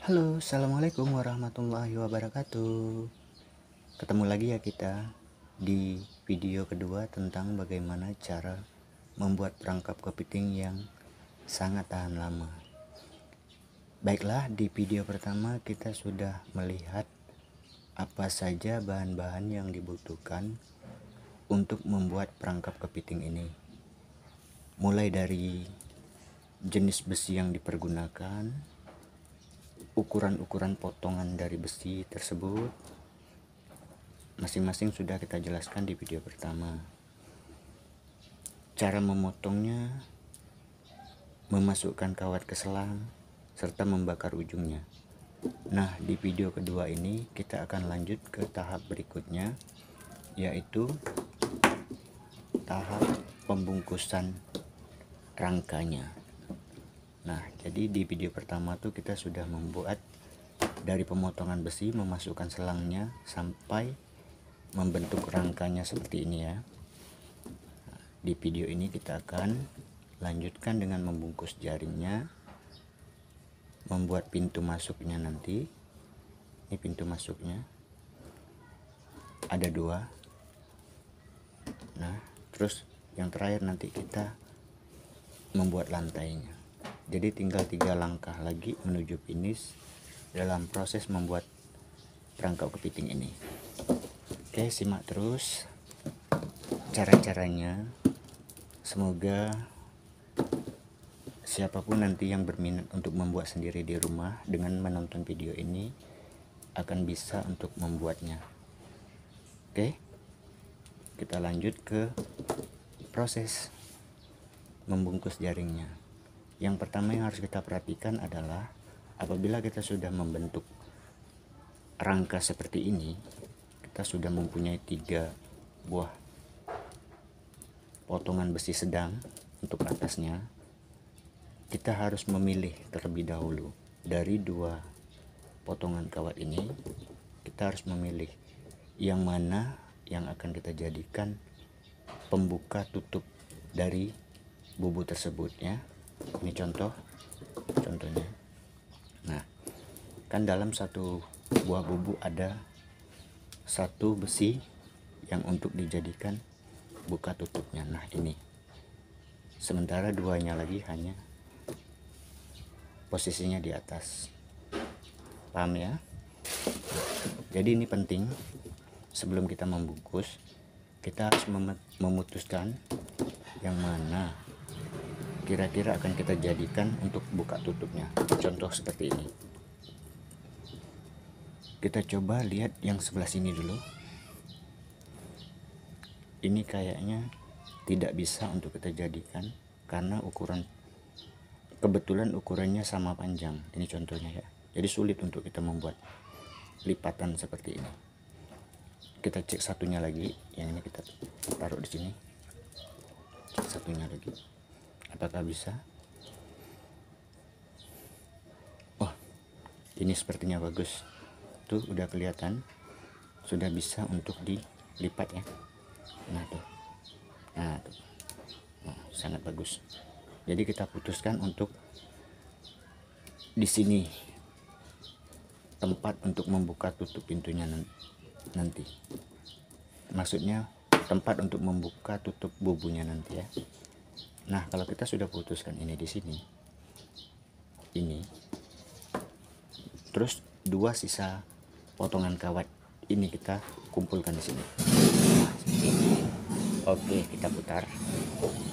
Halo, assalamualaikum warahmatullahi wabarakatuh. Ketemu lagi ya kita di video kedua tentang bagaimana cara membuat perangkap kepiting yang sangat tahan lama. Baiklah, di video pertama kita sudah melihat apa saja bahan-bahan yang dibutuhkan untuk membuat perangkap kepiting ini. Mulai dari jenis besi yang dipergunakan, ukuran-ukuran potongan dari besi tersebut, masing-masing sudah kita jelaskan di video pertama. Cara memotongnya, memasukkan kawat ke selang, serta membakar ujungnya. Nah, di video kedua ini kita akan lanjut ke tahap berikutnya, yaitu tahap pembungkusan rangkanya. Nah, jadi di video pertama tuh kita sudah membuat dari pemotongan besi, memasukkan selangnya sampai membentuk rangkanya seperti ini ya. Di video ini kita akan lanjutkan dengan membungkus jaringnya, membuat pintu masuknya nanti. Ini pintu masuknya ada 2. Nah, terus yang terakhir nanti kita membuat lantainya. Jadi tinggal 3 langkah lagi menuju finish dalam proses membuat perangkap kepiting ini. Oke, simak terus cara-caranya. Semoga siapapun nanti yang berminat untuk membuat sendiri di rumah dengan menonton video ini akan bisa untuk membuatnya. Oke, kita lanjut ke proses membungkus jaringnya. Yang pertama yang harus kita perhatikan adalah apabila kita sudah membentuk rangka seperti ini, kita sudah mempunyai 3 buah potongan besi sedang untuk atasnya. Kita harus memilih terlebih dahulu dari 2 potongan kawat ini. Kita harus memilih yang mana yang akan kita jadikan pembuka tutup dari bubu tersebut ya. Ini contohnya. Nah, kan dalam satu buah bubu ada 1 besi yang untuk dijadikan buka tutupnya. Nah, ini. Sementara 2-nya lagi hanya posisinya di atas. Paham ya? Jadi ini penting, sebelum kita membungkus kita harus memutuskan yang mana kira-kira akan kita jadikan untuk buka tutupnya. Contoh seperti ini. Kita coba lihat yang sebelah sini dulu. Ini kayaknya tidak bisa untuk kita jadikan karena kebetulan ukurannya sama panjang. Ini contohnya ya. Jadi sulit untuk kita membuat lipatan seperti ini. Kita cek satunya lagi, yang ini kita taruh di sini. Cek satunya lagi. Apakah bisa? Oh, ini sepertinya bagus. Tuh udah kelihatan, sudah bisa untuk dilipat ya. Nah tuh, sangat bagus. Jadi kita putuskan untuk di sini tempat untuk membuka tutup pintunya nanti. Maksudnya tempat untuk membuka tutup bubunya nanti ya. Nah, kalau kita sudah putuskan ini di sini, ini, terus 2 sisa potongan kawat ini kita kumpulkan di sini. Oke, kita putar,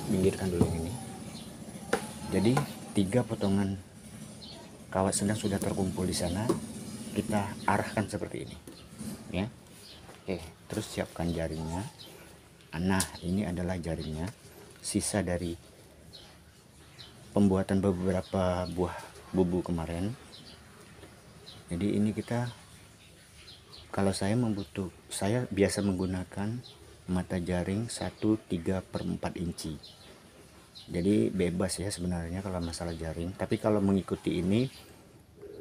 pinggirkan dulu ini. Jadi 3 potongan kawat sedang sudah terkumpul di sana, kita arahkan seperti ini, ya. Oke, terus siapkan jaringnya. Nah, ini adalah jaringnya, sisa dari pembuatan beberapa buah bubu kemarin. Jadi ini kita, kalau saya biasa menggunakan mata jaring 1/3/4 inci. Jadi bebas ya sebenarnya kalau masalah jaring. Tapi kalau mengikuti ini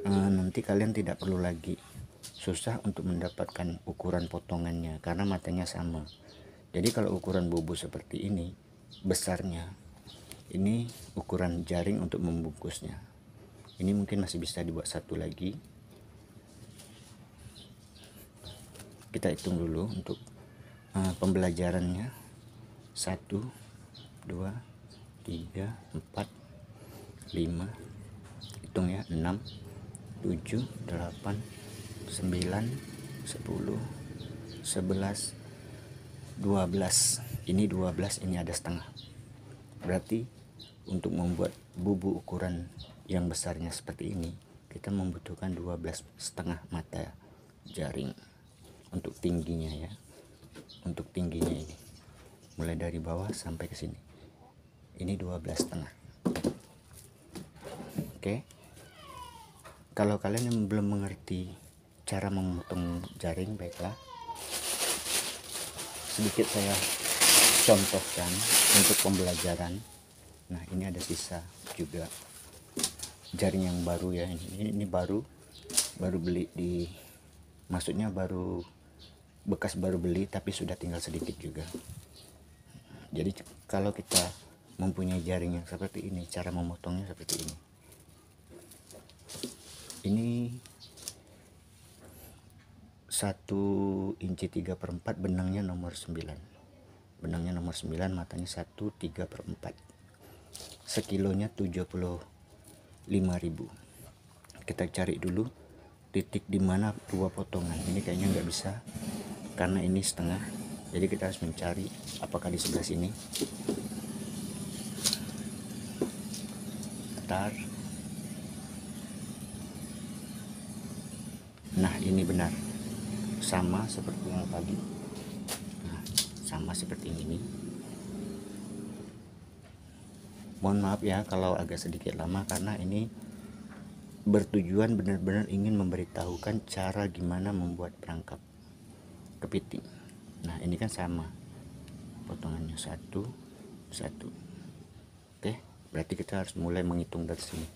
nanti kalian tidak perlu lagi susah untuk mendapatkan ukuran potongannya karena matanya sama. Jadi kalau ukuran bubu seperti ini besarnya, ini ukuran jaring untuk membungkusnya. Ini mungkin masih bisa dibuat satu lagi. Kita hitung dulu untuk pembelajarannya. 1 2 3 4 5, hitung ya, 6 7 8 9 10 11 12. Ini 12, ini ada setengah. Berarti untuk membuat bubu ukuran yang besarnya seperti ini, kita membutuhkan 12,5 mata jaring untuk tingginya ya. Untuk tingginya ini mulai dari bawah sampai ke sini, ini 12,5. Oke, kalau kalian yang belum mengerti cara memotong jaring, baiklah, sedikit saya contohkan untuk pembelajaran. Nah, ini ada sisa juga jaring yang baru ya. Ini baru beli di, maksudnya baru bekas baru beli, tapi sudah tinggal sedikit juga. Jadi kalau kita mempunyai jaring yang seperti ini, cara memotongnya seperti ini. Ini 1 inci 3/4, benangnya nomor 9. Benangnya nomor 9, matanya 1 3/4. Sekilonya 75.000. Kita cari dulu titik di mana 2 potongan. Ini kayaknya nggak bisa karena ini setengah. Jadi kita harus mencari apakah di sebelah sini. Bentar. Nah, ini benar. Sama seperti yang tadi. Nah, sama seperti ini. Mohon maaf ya kalau agak sedikit lama, karena ini bertujuan benar-benar ingin memberitahukan cara gimana membuat perangkap kepiting. Nah, ini kan sama potongannya 1 1. Oke, berarti kita harus mulai menghitung dari sini.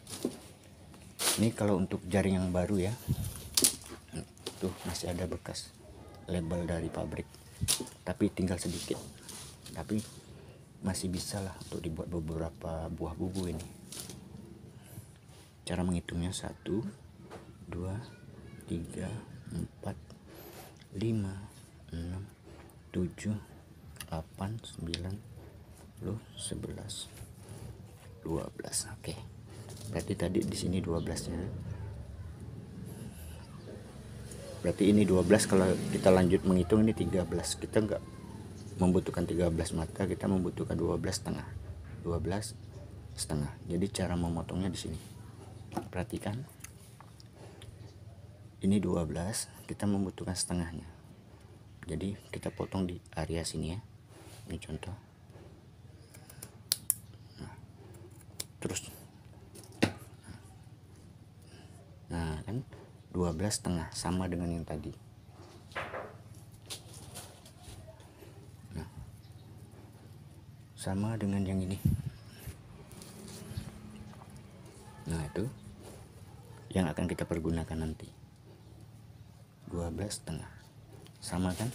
Ini kalau untuk jaring yang baru ya, tuh masih ada bekas label dari pabrik, tapi tinggal sedikit, tapi masih bisa lah untuk dibuat beberapa buah bubu ini. Cara menghitungnya 1 2 3 4 5 6 7 8 9 11 12. Oke, berarti tadi di sini 12-nya. Berarti ini 12. Kalau kita lanjut menghitung, ini 13. Kita enggak membutuhkan 13 mata, kita membutuhkan 12,5. 12,5. Jadi cara memotongnya di sini. Perhatikan. Ini 12, kita membutuhkan setengahnya. Jadi kita potong di area sini ya. Ini contoh. Nah, terus. Nah, kan 12,5 sama dengan yang tadi. Nah, sama dengan yang ini. Nah, itu yang akan kita pergunakan nanti. 12,5 sama kan,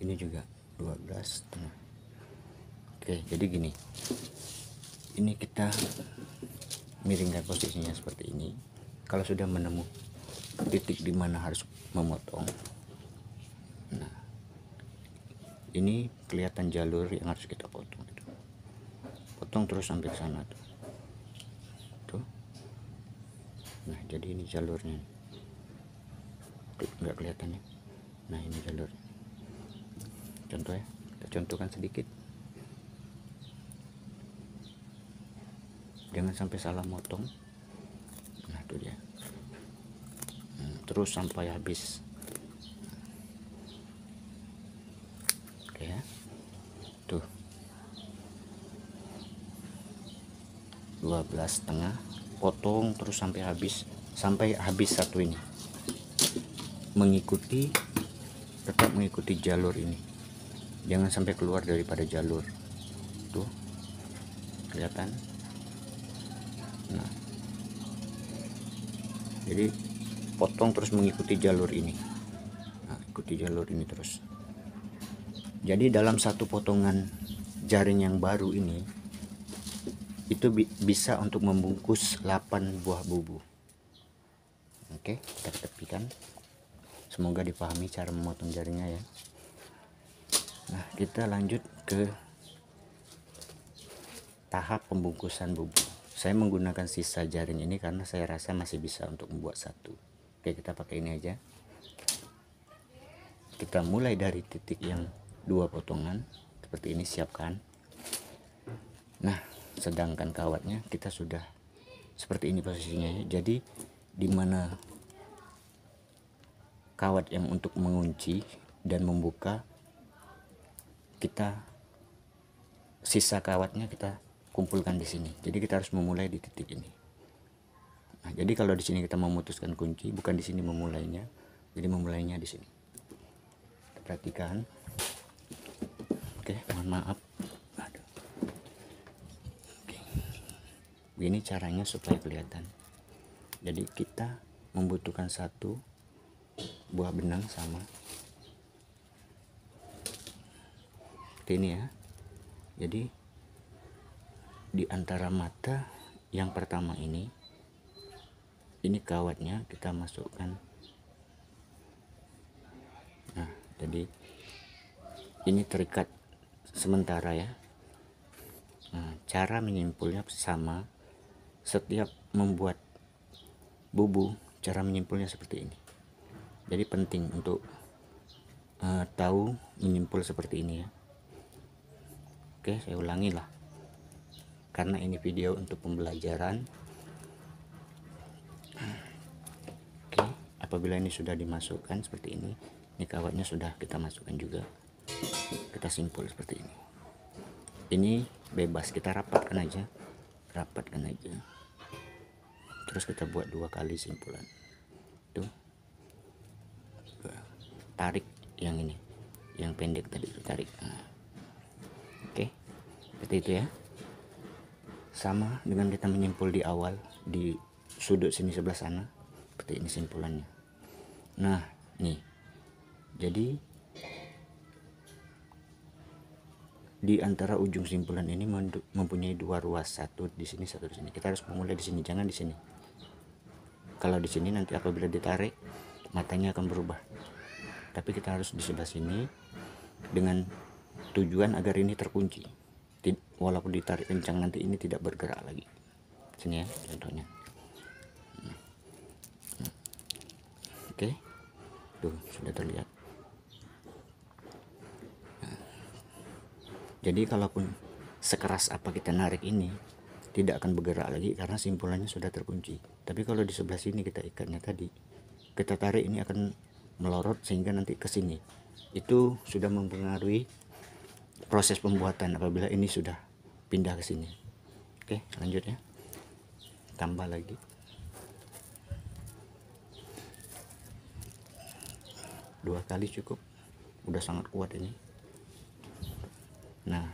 ini juga 12,5. Oke, jadi gini, ini kita miringkan posisinya seperti ini. Kalau sudah menemukan titik di mana harus memotong, nah ini kelihatan jalur yang harus kita potong. Potong terus sampai ke sana tuh. Nah, jadi ini jalurnya, nggak kelihatan ya. Nah, ini jalur. Contoh ya, kita contohkan sedikit. Jangan sampai salah motong. Nah, itu dia. Terus sampai habis. Oke ya. Tuh. 12,5, potong terus sampai habis satu ini. Tetap mengikuti jalur ini, jangan sampai keluar daripada jalur. Tuh, kelihatan. Nah, jadi potong terus mengikuti jalur ini. Nah, ikuti jalur ini terus. Jadi dalam satu potongan jaring yang baru ini itu bisa untuk membungkus 8 buah bubu. Oke, kita tepikan. Semoga dipahami cara memotong jaringnya ya. Nah, kita lanjut ke tahap pembungkusan bubu. Saya menggunakan sisa jaring ini karena saya rasa masih bisa untuk membuat satu. Oke, kita pakai ini aja. Kita mulai dari titik yang 2 potongan seperti ini, siapkan. Nah, sedangkan kawatnya kita sudah seperti ini posisinya. Jadi dimana kawat yang untuk mengunci dan membuka, kita sisa kawatnya kita kumpulkan di sini. Jadi kita harus memulai di titik ini. Nah, jadi kalau di sini kita memutuskan kunci, bukan di sini memulainya. Jadi memulainya di sini. Perhatikan. Oke, mohon maaf. Aduh. Oke. Begini caranya supaya kelihatan. Jadi kita membutuhkan 1 buah benang sama seperti ini ya. Jadi di antara mata yang pertama ini kawatnya kita masukkan. Nah, jadi ini terikat sementara ya. Nah, cara menyimpulnya sama. Setiap membuat bubu, cara menyimpulnya seperti ini. Jadi penting untuk tahu menyimpul seperti ini ya. Oke, saya ulangi lah, karena ini video untuk pembelajaran. Oke, apabila ini sudah dimasukkan seperti ini kawatnya sudah kita masukkan juga, kita simpul seperti ini. Ini bebas, kita rapatkan aja, terus kita buat 2 kali simpulan. Tuh, tarik yang ini, yang pendek tadi itu tarik. Nah, oke, seperti itu ya. Sama dengan kita menyimpul di awal di sudut sini sebelah sana, seperti ini simpulannya. Nah, nih, jadi di antara ujung simpulan ini mempunyai 2 ruas, satu di sini, satu di sini. Kita harus memulai di sini, jangan di sini. Kalau di sini nanti apabila ditarik matanya akan berubah. Tapi kita harus di sebelah sini dengan tujuan agar ini terkunci. Walaupun ditarik kencang nanti ini tidak bergerak lagi. Sini ya contohnya. Oke, tuh sudah terlihat. Jadi kalaupun sekeras apa kita narik ini tidak akan bergerak lagi karena simpulannya sudah terkunci. Tapi kalau di sebelah sini kita ikatnya tadi, kita tarik ini akan melorot sehingga nanti ke sini. Itu sudah mempengaruhi proses pembuatan apabila ini sudah pindah ke sini. Oke, lanjut ya. Tambah lagi. Dua kali cukup. Udah sangat kuat ini. Nah,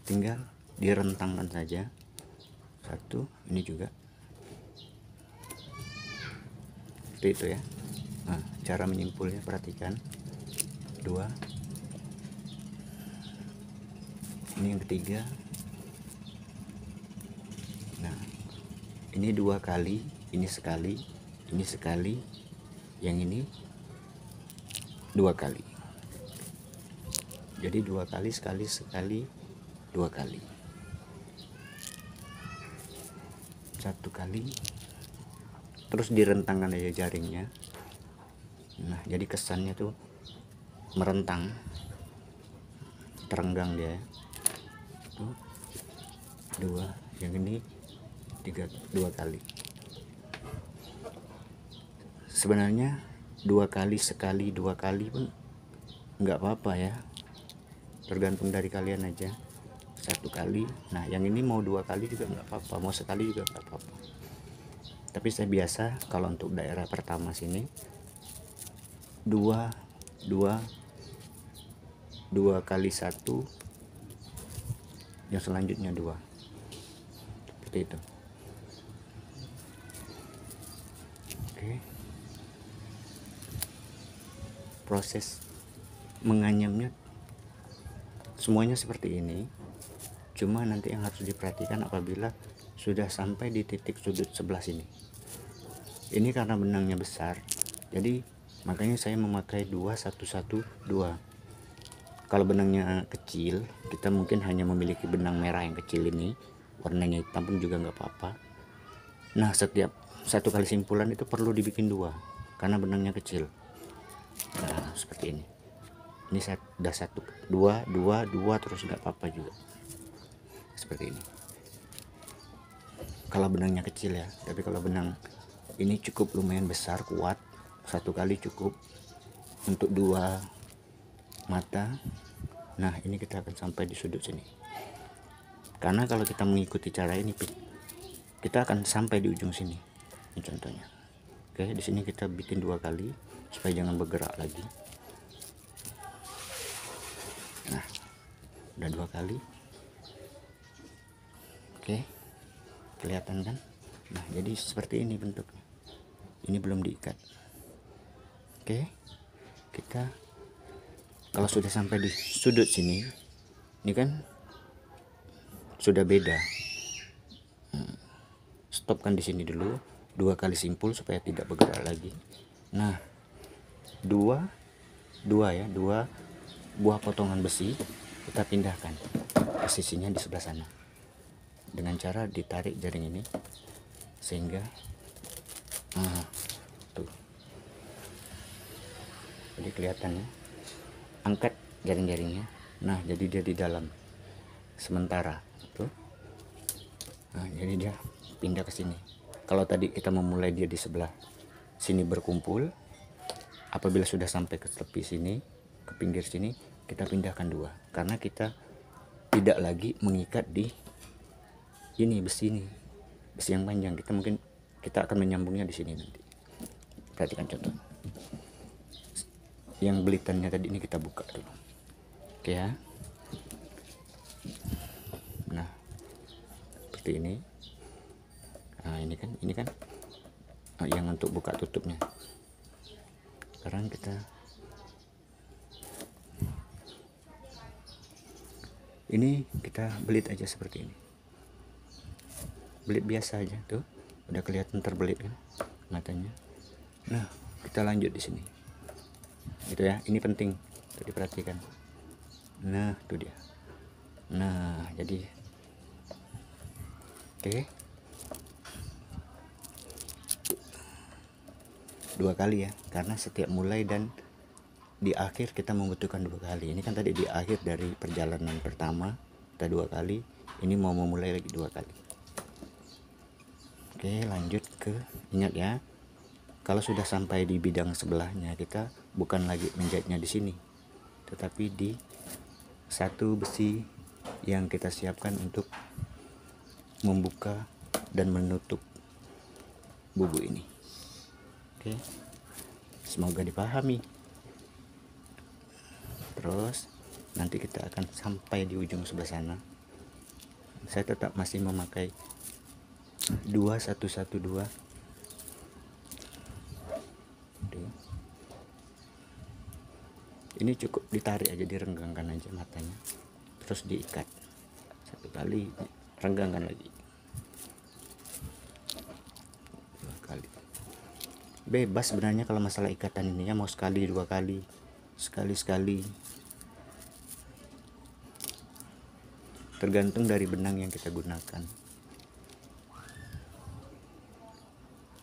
tinggal direntangkan saja. 1, ini juga seperti itu ya. Nah, cara menyimpulnya perhatikan. 2, ini yang ketiga. Nah, ini 2 kali, ini sekali, yang ini 2 kali. Jadi 2 kali, sekali, 2 kali. 1 kali, terus direntangkan aja jaringnya. Nah, jadi kesannya tuh merentang, terenggang dia. 2, yang ini 2 kali. Sebenarnya 2 kali, sekali, 2 kali pun nggak apa-apa ya, tergantung dari kalian aja. 1 kali, nah yang ini mau 2 kali juga nggak apa-apa, mau sekali juga nggak apa-apa. Tapi saya biasa kalau untuk daerah pertama sini 2 kali 1, yang selanjutnya 2, seperti itu. Oke, proses menganyamnya semuanya seperti ini. Cuma nanti yang harus diperhatikan apabila sudah sampai di titik sudut sebelah sini. Ini karena benangnya besar, jadi makanya saya memakai 2 1 1 2. Kalau benangnya kecil, kita mungkin hanya memiliki benang merah yang kecil ini, warnanya hitam pun juga nggak apa-apa. Nah, setiap satu kali simpulan itu perlu dibikin 2 karena benangnya kecil. Nah, seperti ini. Ini sudah 1 2 2 2 terus nggak apa-apa juga. Seperti ini. Kalau benangnya kecil ya, tapi kalau benang ini cukup lumayan besar, kuat, satu kali cukup untuk 2 mata. Nah, ini kita akan sampai di sudut sini. Karena kalau kita mengikuti cara ini, kita akan sampai di ujung sini. Ini contohnya. Oke, di sini kita bikin 2 kali supaya jangan bergerak lagi. Nah, udah 2 kali. Oke, kelihatan kan? Nah, jadi seperti ini bentuknya. Ini belum diikat. Oke, kita kalau sudah sampai di sudut sini, ini kan sudah beda. Stopkan di sini dulu, 2 kali simpul supaya tidak bergerak lagi. Nah, 2 buah potongan besi kita pindahkan posisinya di sebelah sana dengan cara ditarik jaring ini sehingga tuh, jadi kelihatan ya, angkat jaring-jaringnya. Nah, jadi dia di dalam sementara tuh. Nah, jadi dia pindah ke sini. Kalau tadi kita memulai dia di sebelah sini berkumpul, apabila sudah sampai ke tepi sini, ke pinggir sini, kita pindahkan 2 karena kita tidak lagi mengikat di ini besi yang panjang. Kita akan menyambungnya di sini nanti. Perhatikan contoh. Yang belitannya tadi ini kita buka dulu. Oke ya. Nah, seperti ini. Nah, ini kan yang untuk buka tutupnya. Sekarang kita belit aja seperti ini. Belit biasa aja tuh. Udah kelihatan terbelit kan matanya. Nah, kita lanjut di sini. Gitu ya. Ini penting untuk diperhatikan. Nah, itu dia. Nah, jadi oke. 2 kali ya, karena setiap mulai dan di akhir kita membutuhkan 2 kali. Ini kan tadi di akhir dari perjalanan pertama kita 2 kali, ini mau memulai lagi 2 kali. Oke, lanjut ke, ingat ya, kalau sudah sampai di bidang sebelahnya, kita bukan lagi menjahitnya di sini, tetapi di satu besi yang kita siapkan untuk membuka dan menutup bubu ini. Oke, semoga dipahami. Terus nanti kita akan sampai di ujung sebelah sana. Saya tetap masih memakai 2 1 1 2. Ini cukup ditarik aja, direnggangkan aja matanya, terus diikat 1 kali, renggangkan lagi 2 kali. Bebas sebenarnya kalau masalah ikatan ini ya, mau sekali 2 kali, sekali, tergantung dari benang yang kita gunakan.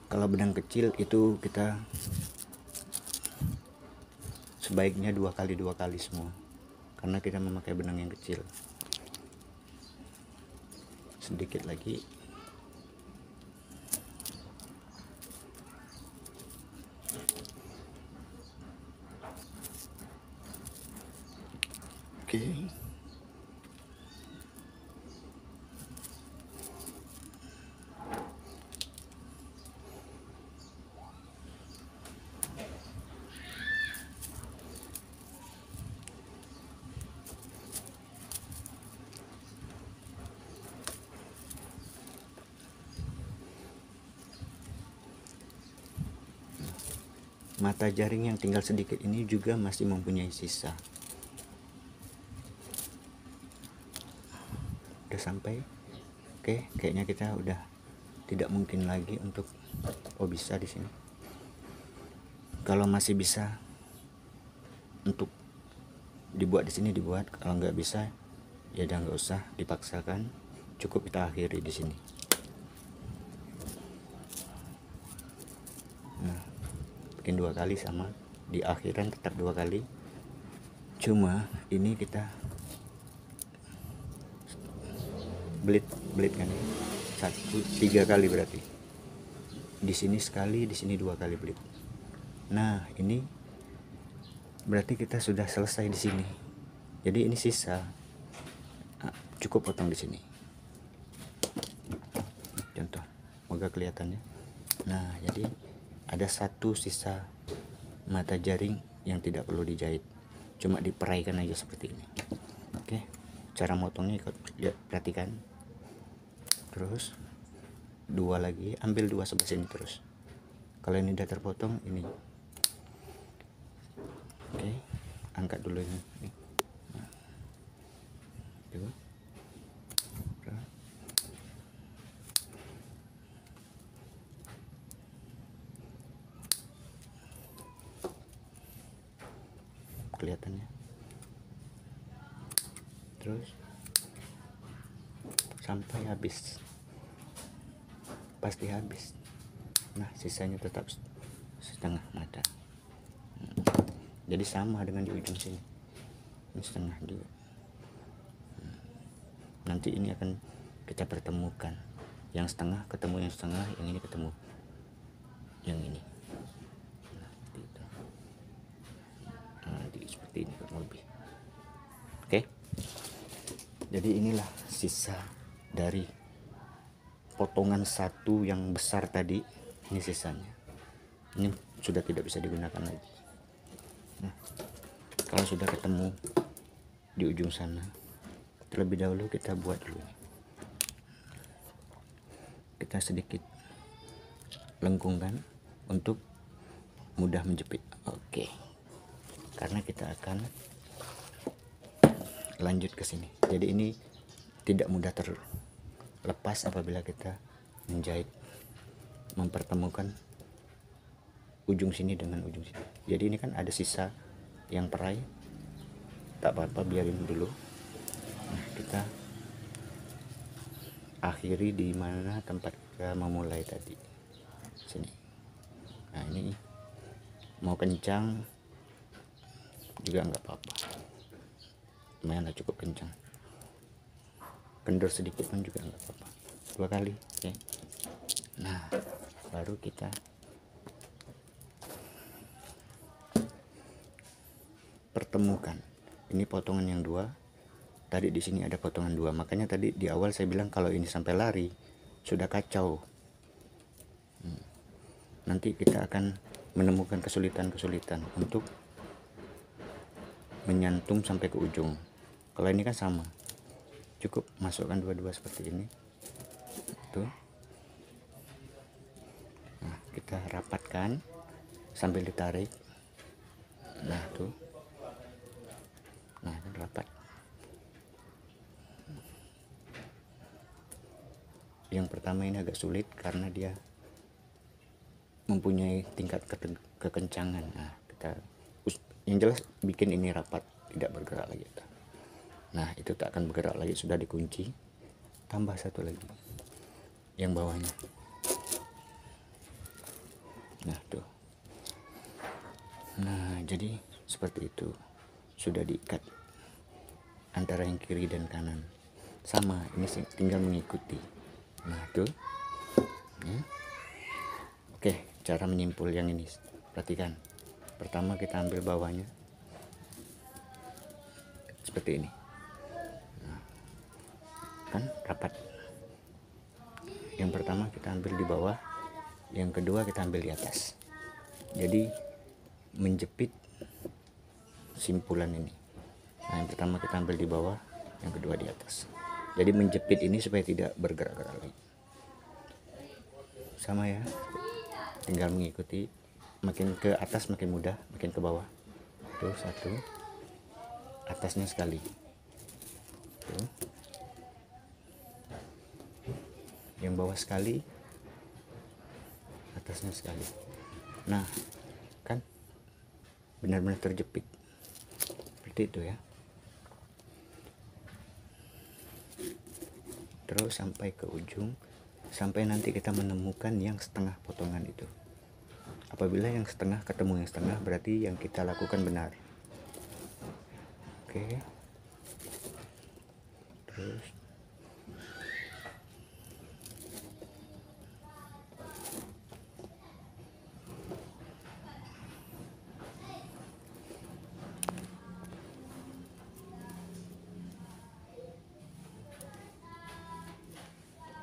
Kalau benang kecil itu kita sebaiknya 2 kali semua, karena kita memakai benang yang kecil. Sedikit lagi. Oke. mata jaring yang tinggal sedikit ini juga masih mempunyai sisa. Udah sampai. Oke, kayaknya kita udah tidak mungkin lagi untuk bisa di sini. Kalau masih bisa untuk dibuat di sini dibuat, kalau nggak bisa ya udah nggak usah dipaksakan, cukup kita akhiri di sini. Nah, bikin 2 kali sama di akhiran tetap 2 kali, cuma ini kita belit kan ya, 3 kali berarti di sini sekali, di sini 2 kali belit. Nah ini berarti kita sudah selesai di sini. Jadi ini sisa, cukup potong di sini. Contoh, semoga kelihatannya. Nah jadi ada satu sisa mata jaring yang tidak perlu dijahit, cuma diperaikan aja seperti ini. Oke, cara motongnya ikut lihat, perhatikan. Terus 2 lagi, ambil 2 sebelah sini terus. Kalau ini udah terpotong ini, oke, angkat dulu ini. Nah, itu. Kelihatannya. Terus sampai habis, pasti habis. Nah sisanya tetap setengah mata. Jadi sama dengan di ujung sini, ini setengah juga. Nanti ini akan kita pertemukan, yang setengah ketemu yang setengah, yang ini ketemu yang ini. Nah, gitu. Nah, jadi seperti ini kurang lebih. Oke, jadi inilah sisa dari potongan satu yang besar tadi. Ini sisanya, ini sudah tidak bisa digunakan lagi. Nah, kalau sudah ketemu di ujung sana, terlebih dahulu kita buat dulu, kita sedikit lengkungkan untuk mudah menjepit. Oke, karena kita akan lanjut ke sini. Jadi ini tidak mudah terlepas apabila kita menjahit, mempertemukan ujung sini dengan ujung sini. Jadi ini kan ada sisa yang perai, tak apa-apa, biarin dulu. Nah, kita akhiri di mana tempat kita memulai tadi, sini. Nah ini mau kencang juga nggak apa-apa, lumayan cukup kencang, kendor sedikit pun juga nggak apa-apa. 2 kali, oke. Nah baru kita pertemukan. Ini potongan yang 2, tadi di sini ada potongan 2, makanya tadi di awal saya bilang kalau ini sampai lari sudah kacau. Nanti kita akan menemukan kesulitan-kesulitan untuk menyantum sampai ke ujung. Kalau ini kan sama, cukup masukkan 2-2 seperti ini. Tuh. Nah, kita rapatkan sambil ditarik. Nah tuh, nah rapat. Yang pertama ini agak sulit karena dia mempunyai tingkat kekencangan. Nah kita yang jelas bikin ini rapat, tidak bergerak lagi. Nah itu tak akan bergerak lagi, sudah dikunci. Tambah satu lagi yang bawahnya. Nah tuh, nah jadi seperti itu, sudah diikat antara yang kiri dan kanan sama. Ini tinggal mengikuti. Nah tuh ya. Oke, cara menyimpul yang ini perhatikan. Pertama kita ambil bawahnya seperti ini. Nah, kan rapat. Yang pertama kita ambil di bawah, yang kedua kita ambil di atas. Jadi menjepit simpulan ini. Nah yang pertama kita ambil di bawah, yang kedua di atas. Jadi menjepit ini supaya tidak bergerak-gerak lagi. Sama ya, tinggal mengikuti makin ke atas makin mudah, makin ke bawah. Tuh satu, atasnya sekali. Tuh. Yang bawah sekali, atasnya sekali. Nah, kan benar-benar terjepit. Seperti itu ya. Terus sampai ke ujung, sampai nanti kita menemukan yang setengah potongan itu. Apabila yang setengah ketemu yang setengah, berarti yang kita lakukan benar. Oke. Terus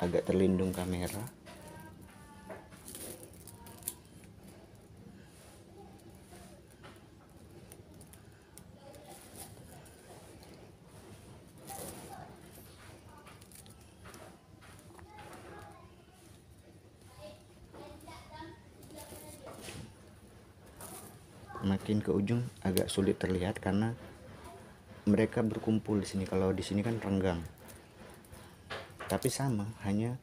agak terlindung kamera. Makin ke ujung agak sulit terlihat karena mereka berkumpul di sini. Kalau di sini kan renggang. Tapi sama, hanya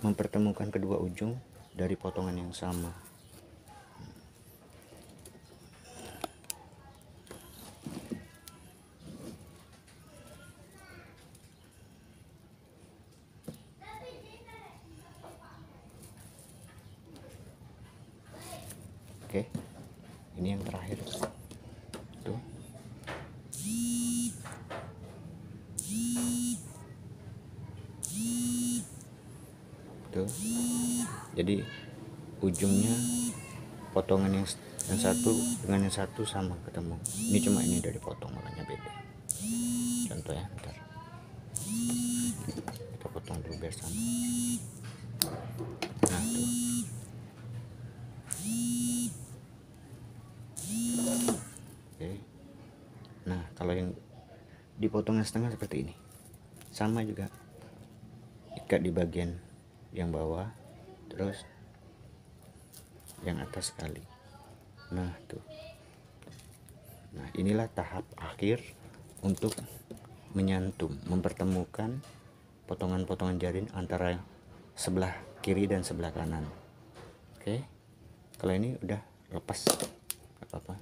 mempertemukan kedua ujung dari potongan yang sama. Oke. Ini yang terakhir. Tuh. Tuh. Jadi ujungnya potongan yang satu dengan yang satu sama ketemu. Ini cuma ini dari potong, makanya beda. Contoh ya, bentar. Kita potong dulu biar sama. Nah, tuh. Oke. Nah, kalau yang dipotongnya setengah seperti ini, sama juga, ikat di bagian yang bawah, terus yang atas sekali. Nah, tuh. Nah, inilah tahap akhir untuk menyantum, mempertemukan potongan-potongan jarin antara sebelah kiri dan sebelah kanan. Oke. Kalau ini udah lepas, gak apa-apa.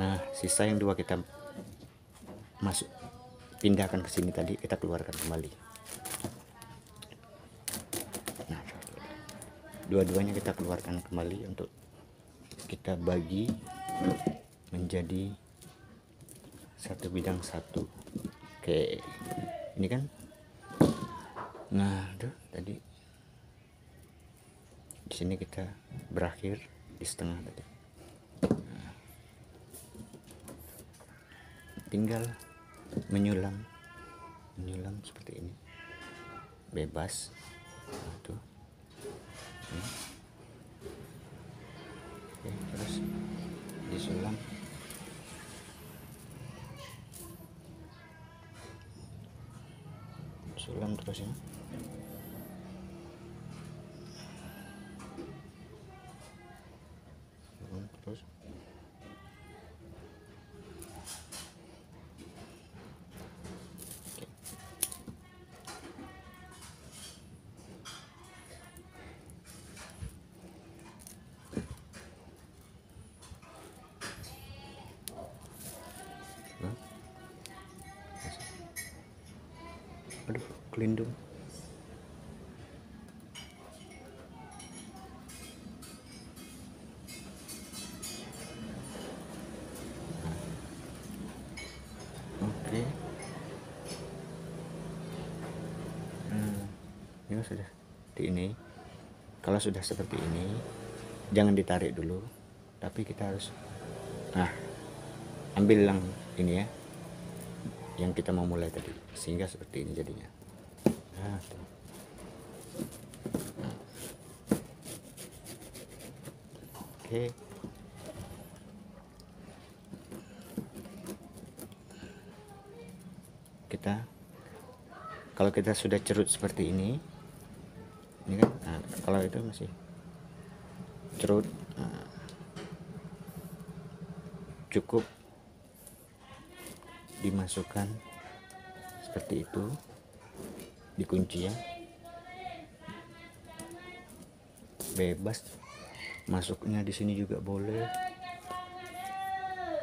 Nah, sisa yang dua kita masuk, pindahkan ke sini tadi, kita keluarkan kembali. Nah, dua-duanya kita keluarkan kembali untuk kita bagi menjadi satu bidang satu. Oke, ini kan, nah tuh tadi di sini kita berakhir di setengah tadi. Nah, tinggal menyulam seperti ini, bebas. Nah, tuh. Oke, terus disulam. Sulam terus ya. Sulam terus. Aduh, kelindung. Oke. Ini sudah seperti ini. Kalau sudah seperti ini, jangan ditarik dulu, tapi kita harus ambil yang ini ya, yang kita mau mulai tadi, sehingga seperti ini jadinya. Nah, tuh. Oke. Kalau kita sudah cerut seperti ini kan, nah, kalau itu masih cerut, nah, cukup dimasukkan seperti itu, dikunci ya, bebas masuknya di sini juga boleh,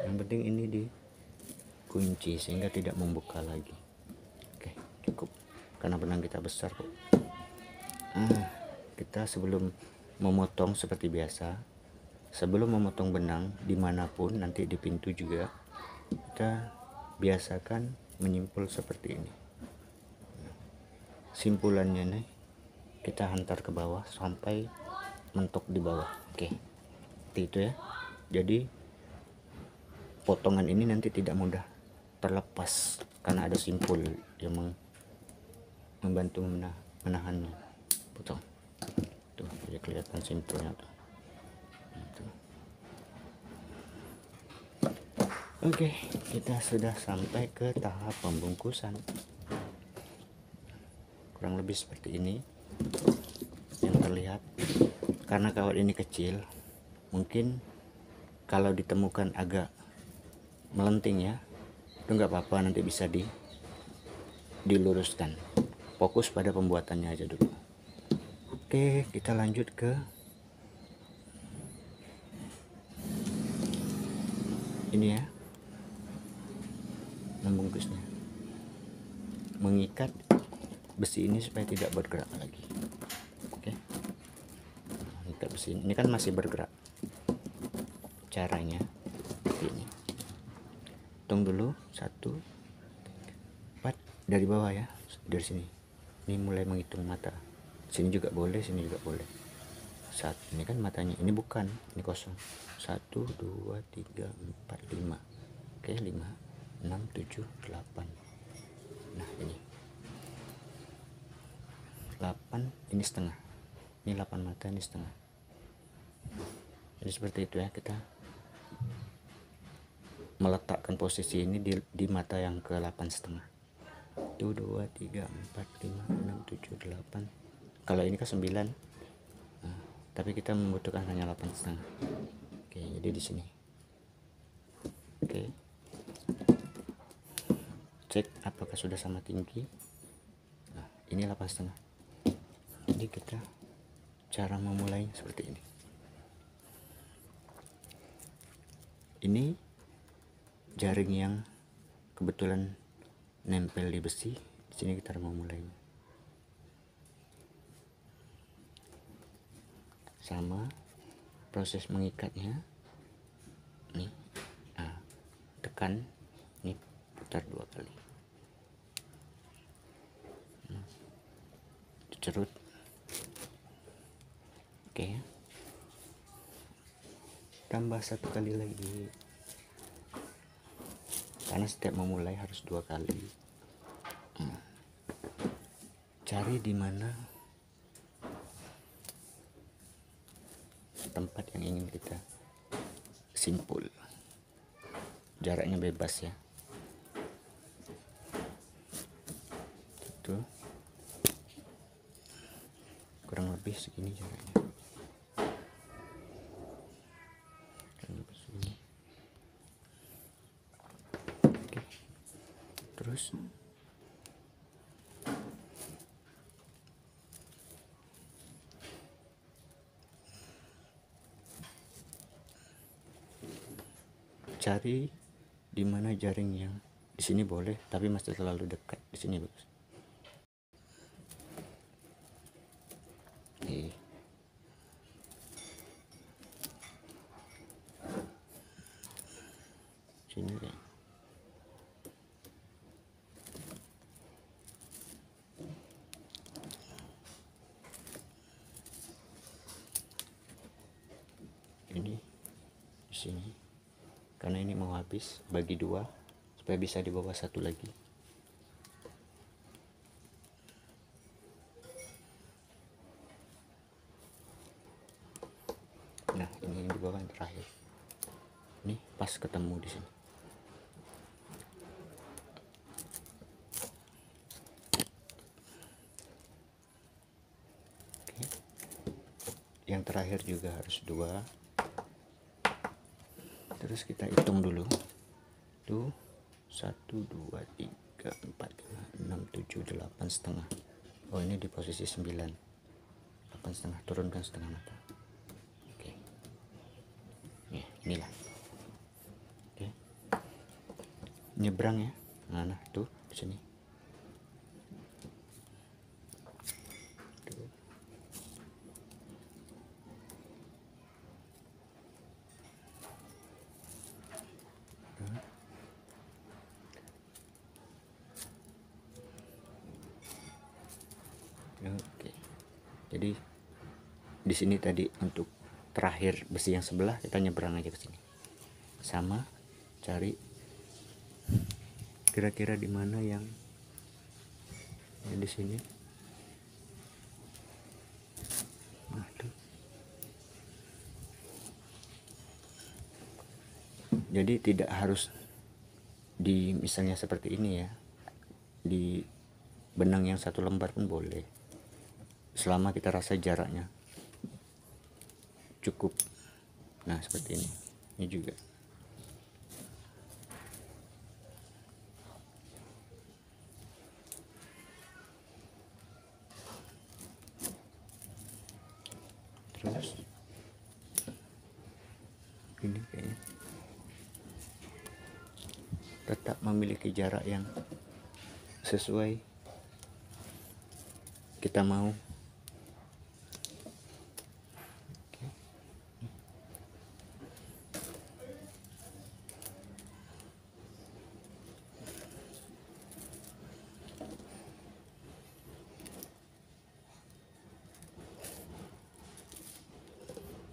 yang penting ini dikunci sehingga tidak membuka lagi. Oke, cukup karena benang kita besar kok. Kita sebelum memotong seperti biasa, sebelum memotong benang dimanapun, nanti di pintu juga kita biasakan menyimpul seperti ini. Simpulannya nih kita hantar ke bawah sampai mentok di bawah. Oke, seperti itu ya. Jadi potongan ini nanti tidak mudah terlepas karena ada simpul yang membantu menahannya. Potong tuh, ya kelihatan simpulnya tuh. Oke, kita sudah sampai ke tahap pembungkusan. Kurang lebih seperti ini yang terlihat. Karena kawat ini kecil, mungkin kalau ditemukan agak melenting ya, itu nggak apa-apa, nanti bisa diluruskan. Fokus pada pembuatannya aja dulu. Oke, kita lanjut ke ini ya, membungkusnya, mengikat besi ini supaya tidak bergerak lagi. Oke, mengikat besi ini kan masih bergerak. Caranya ini, hitung dulu 1, 4 dari bawah ya, dari sini. Ini mulai menghitung mata. Sini juga boleh, sini juga boleh. Ini kan matanya, ini bukan, ini kosong. 1, 2, 3, 4, 5. Oke, 5, 6, 7, 8. Nah ini 8, ini setengah. Ini 8 mata, ini setengah. Jadi seperti itu ya, kita meletakkan posisi ini di mata yang ke 8,5. 1, 2, 3, 4, 5, 6, 7, 8. Kalau ini ke 9, tapi kita membutuhkan hanya 8,5. Oke, jadi di sini. Oke, cek apakah sudah sama tinggi. Nah, ini 8,5. Jadi kita cara memulai seperti ini. Ini jaring yang kebetulan nempel di besi. Di sini kita mau mulai. Sama proses mengikatnya. Nih, tekan, nih putar 2 kali. Cerut. Oke, tambah 1 kali lagi, karena setiap memulai harus 2 kali. Cari di mana tempat yang ingin kita simpul, jaraknya bebas ya. Itu kurang lebih segini jaraknya. Oke, terus cari di mana jaring yang di sini boleh, tapi masih terlalu dekat. Di sini bagus. Oke. Sini ya. Ini di sini. Karena ini mau habis, bagi 2 supaya bisa dibawa 1 lagi. Nah, ini yang dibawa yang terakhir. Ini pas ketemu di sini. Oke. Yang terakhir juga harus 2. Terus kita hitung dulu tuh, 1 2 3 4 5 6 7 8 setengah. Oh, ini di posisi 9, 8 setengah, turunkan setengah mata. Oke, inilah. Oke, nyebrang ya. Nah tuh di sini. Oke, jadi di sini tadi untuk terakhir besi yang sebelah kita nyebrang aja ke sini, sama cari kira-kira di mana yang di sini. Nah tuh, jadi tidak harus di misalnya seperti ini ya, di benang yang 1 lembar pun boleh, selama kita rasa jaraknya cukup. Nah seperti ini juga. Terus ini kayaknya tetap memiliki jarak yang sesuai kita mau.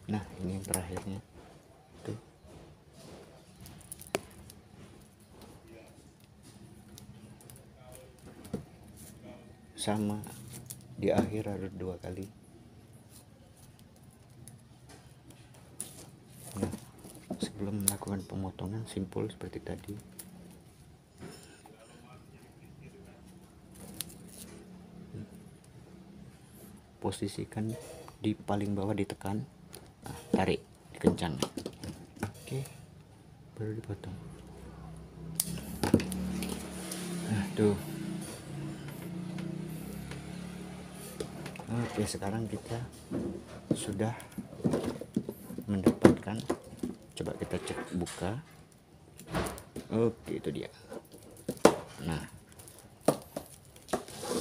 Nah ini yang terakhirnya tuh. Sama, di akhir harus 2 kali. Nah sebelum melakukan pemotongan simpul seperti tadi. Posisikan di paling bawah, ditekan, nah, tarik kencang. Oke, baru dipotong. Nah tuh. Oke, sekarang kita sudah mendapatkan, coba kita cek buka. Oke, itu dia. Nah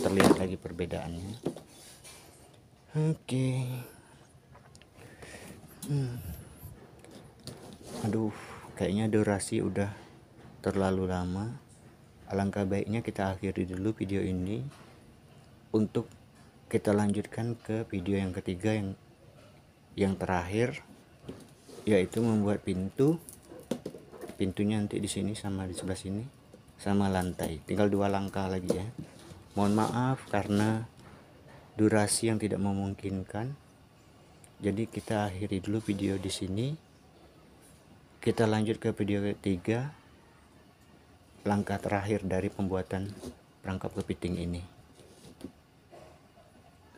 terlihat lagi perbedaannya. Oke. Aduh, kayaknya durasi udah terlalu lama. Alangkah baiknya kita akhiri dulu video ini untuk kita lanjutkan ke video yang ketiga, yang terakhir, yaitu membuat pintunya nanti di sini sama di sebelah sini, sama lantai. Tinggal 2 langkah lagi ya. Mohon maaf karena durasi yang tidak memungkinkan. Jadi kita akhiri dulu video di sini. Kita lanjut ke video ketiga, langkah terakhir dari pembuatan perangkap kepiting ini.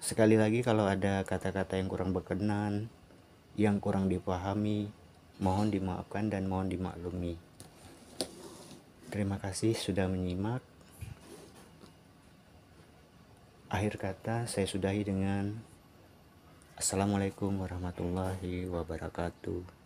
Sekali lagi, kalau ada kata-kata yang kurang berkenan, yang kurang dipahami, mohon dimaafkan dan mohon dimaklumi. Terima kasih sudah menyimak. Akhir kata saya sudahi dengan Assalamualaikum warahmatullahi wabarakatuh.